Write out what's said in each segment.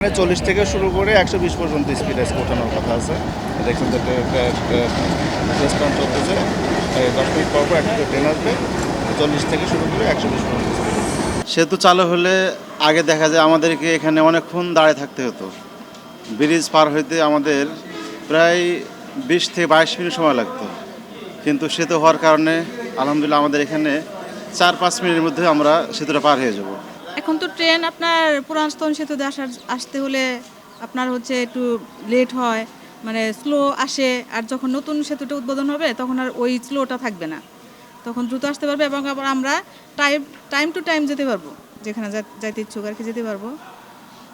40 থেকে শুরু করে 120 পর্যন্ত স্পিড আজকে ওঠানোর কথা আছে। দেখছেন যে টেস্ট রান চলতেছে। 10 মিনিট পর পর একটা ট্রেন আসবে। 40 থেকে শুরু করে 120 পর্যন্ত স্পিড। সেতু চালু হলে আগে দেখা যায় আমাদেরকে এখানে অনেকক্ষণ দাঁড়িয়ে থাকতে হতো। ব্রিজ পার হইতে আমাদের প্রায় 20 থেকে 22 মিনিট সময় লাগতো, কিন্তু সেতু হওয়ার কারণে আলহামদুলিল্লাহ আমাদের এখানে 4-5 মিনিটের মধ্যে আমরা সেতুটা পার হয়ে যাব। এখন তো ট্রেন আপনার পুরাতন সেতুতে আসতে হলে আপনার হচ্ছে একটু লেট হয়, মানে স্লো আসে। আর যখন নতুন সেতুটা উদ্বোধন হবে তখন আর ওই স্লোটা থাকবে না, তখন দ্রুত আসতে পারবে এবং আবার আমরা টাইম টু টাইম যেতে পারবো, যেখানে যাইতে ইচ্ছুক আর কি যেতে পারবো।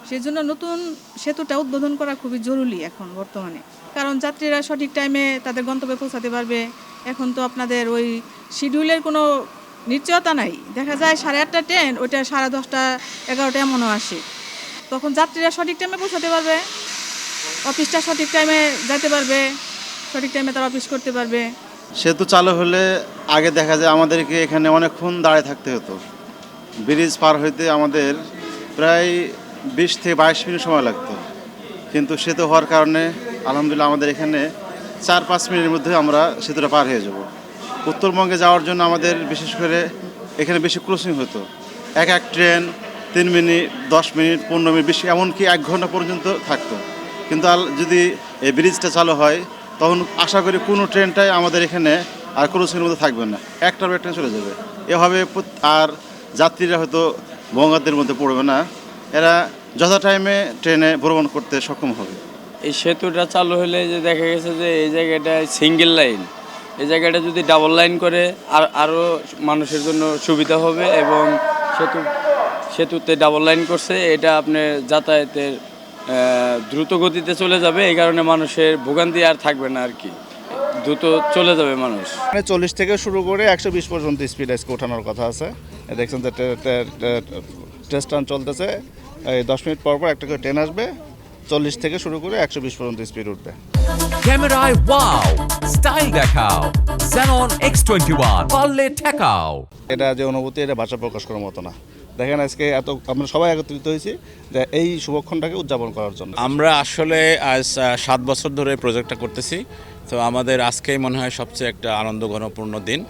সেই জন্য নতুন সেতুটা উদ্বোধন করা খুবই জরুরি এখন বর্তমানে, কারণ যাত্রীরা সঠিক টাইমে তাদের গন্তব্যে পৌঁছাতে পারবে। এখন তো আপনাদের ওই শিডিউলের কোনো নিশ্চয়তা নাই, দেখা যায় 8:30 ট্রেন, ওইটা 10:30 11টা এমনও আসে। তখন যাত্রীরা সঠিক টাইমে পৌঁছাতে পারবে, অফিসটা সঠিক টাইমে যেতে পারবে, সঠিক টাইমে তারা অফিস করতে পারবে। সেতু চালু হলে আগে দেখা যায় আমাদেরকে এখানে অনেকক্ষণ দাঁড়িয়ে থাকতে হতো। ব্রিজ পার হইতে আমাদের প্রায় 20 থেকে 22 মিনিট সময় লাগতো, কিন্তু সেতু হওয়ার কারণে আলহামদুলিল্লাহ আমাদের এখানে 4-5 মিনিটের মধ্যে আমরা সেতুটা পার হয়ে যাব। উত্তরবঙ্গে যাওয়ার জন্য আমাদের বিশেষ করে এখানে বেশি ক্রসিং হতো। এক ট্রেন 3 মিনিট, 10 মিনিট, 15 মিনিট, বেশি এমনকি 1 ঘন্টা পর্যন্ত থাকতো। কিন্তু যদি এই ব্রিজটা চালু হয় তখন আশা করি কোনো ট্রেনটাই আমাদের এখানে আর ক্রসিংয়ের মধ্যে থাকবে না, একটার ট্রেন চলে যাবে। এভাবে আর যাত্রীরা হয়তো ভোগান্তির মধ্যে পড়বে না, এরা যথা টাইমে ট্রেনে ভ্রমণ করতে সক্ষম হবে। এই সেতুটা চালু হলে যে দেখা গেছে যে এই জায়গাটায় সিঙ্গেল লাইন, এই জায়গাটা যদি ডাবল লাইন করে আরও মানুষের জন্য সুবিধা হবে। এবং সেতুতে ডাবল লাইন করছে, এটা আপনার যাতায়াতের দ্রুত গতিতে চলে যাবে। এই কারণে মানুষের ভোগান্তি আর থাকবে না আর কি, দ্রুত চলে যাবে মানুষ। 40 থেকে শুরু করে 120 পর্যন্ত স্পিড আজকে ওঠানোর কথা আছে। দেখছেন যে টেস্ট রান চলতেছে। 10 মিনিট পর পর একটা করে ট্রেন আসবে। 40 থেকে শুরু করে 120 পর্যন্ত স্পিড উঠবে। ক্যামেরায় ওয়াও, স্টাইল দেখাও, Xenon X21 পারলে ঠেকাও। এটা যে অনুভূতি, এটা ভাষা প্রকাশ করার মতো না। দেখেন আজকে আমরা সবাই একত্রিত হয়েছি যে এই শুভক্ষণটাকে উদযাপন করার জন্য। আমরা আসলে আজ 7 বছর ধরে প্রজেক্টটা করতেছি, তো আমাদের আজকেই মনে হয় সবচেয়ে একটা আনন্দঘনপূর্ণ দিন।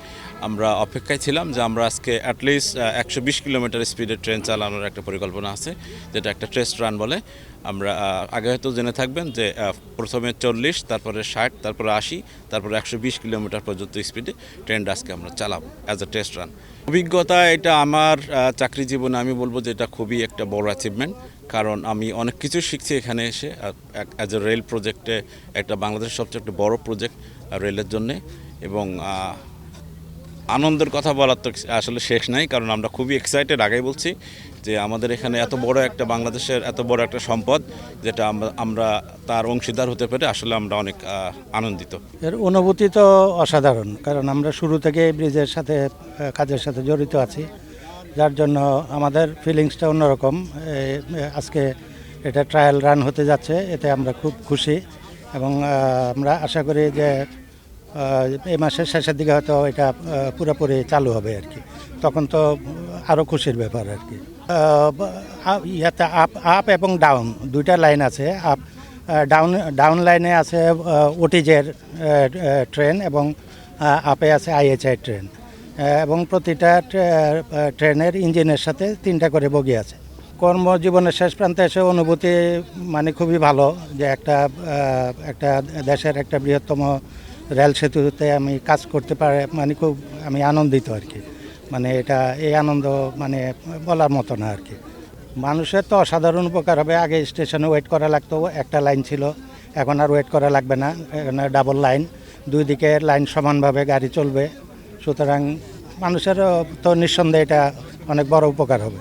আমরা অপেক্ষায় ছিলাম যে আমরা আজকে অ্যাটলিস্ট 120 কিলোমিটার স্পিডে ট্রেন চালানোর একটা পরিকল্পনা আছে, যেটা একটা টেস্ট রান বলে। আমরা আগে হয়তো জেনে থাকবেন যে প্রথমে 40, তারপরে 60, তারপরে 80, তারপরে 120 কিলোমিটার পর্যন্ত স্পিডে ট্রেনটা আজকে আমরা চালাবো অ্যাজ এ টেস্ট রান। অভিজ্ঞতা, এটা আমার চাকরি জীবনে আমি বলবো যে এটা খুবই একটা বড় অ্যাচিভমেন্ট, কারণ আমি অনেক কিছু শিখছি এখানে এসে। অ্যাজ এ রেল প্রজেক্টে একটা বাংলাদেশের সবচেয়ে একটা বড় প্রজেক্ট রেলের জন্যে, এবং আনন্দের কথা বলার তো আসলে শেষ নাই, কারণ আমরা খুবই এক্সাইটেড। আগেই বলছি যে আমাদের এখানে এত বড় একটা বাংলাদেশের এত বড় একটা সম্পদ, যেটা আমরা তার অংশীদার হতে পেরে আসলে আমরা অনেক আনন্দিত। এর অনুভূতি তো অসাধারণ, কারণ আমরা শুরু থেকে ব্রিজের সাথে কাজের সাথে জড়িত আছি, যার জন্য আমাদের ফিলিংসটা অন্যরকম। আজকে এটা ট্রায়াল রান হতে যাচ্ছে, এতে আমরা খুব খুশি এবং আমরা আশা করি যে এই মাসের শেষের দিকে হয়তো এটা পুরোপুরি চালু হবে আর কি। তখন তো আরও খুশির ব্যাপার আর কি। ইয়াতে আপ এবং ডাউন দুইটা লাইন আছে। ডাউন লাইনে আছে ওটিজের ট্রেন এবং আপে আছে আইএচআই ট্রেন, এবং প্রতিটা ট্রেনের ইঞ্জিনের সাথে 3টা করে বগি আছে। কর্মজীবনের শেষ প্রান্তে এসে অনুভূতি মানে খুবই ভালো, যে একটা দেশের একটা বৃহত্তম রেল সেতুতে আমি কাজ করতে পারে, মানে খুব আমি আনন্দিত আর কি। মানে এই আনন্দ মানে বলার মতো না আর কি। মানুষের তো অসাধারণ উপকার হবে। আগে স্টেশনে ওয়েট করা লাগতো, একটা লাইন ছিল, এখন আর ওয়েট করা লাগবে না, এখানে ডাবল লাইন, দুই দিকে লাইন সমানভাবে গাড়ি চলবে। সুতরাং মানুষের তো নিঃসন্দেহে এটা অনেক বড় উপকার হবে।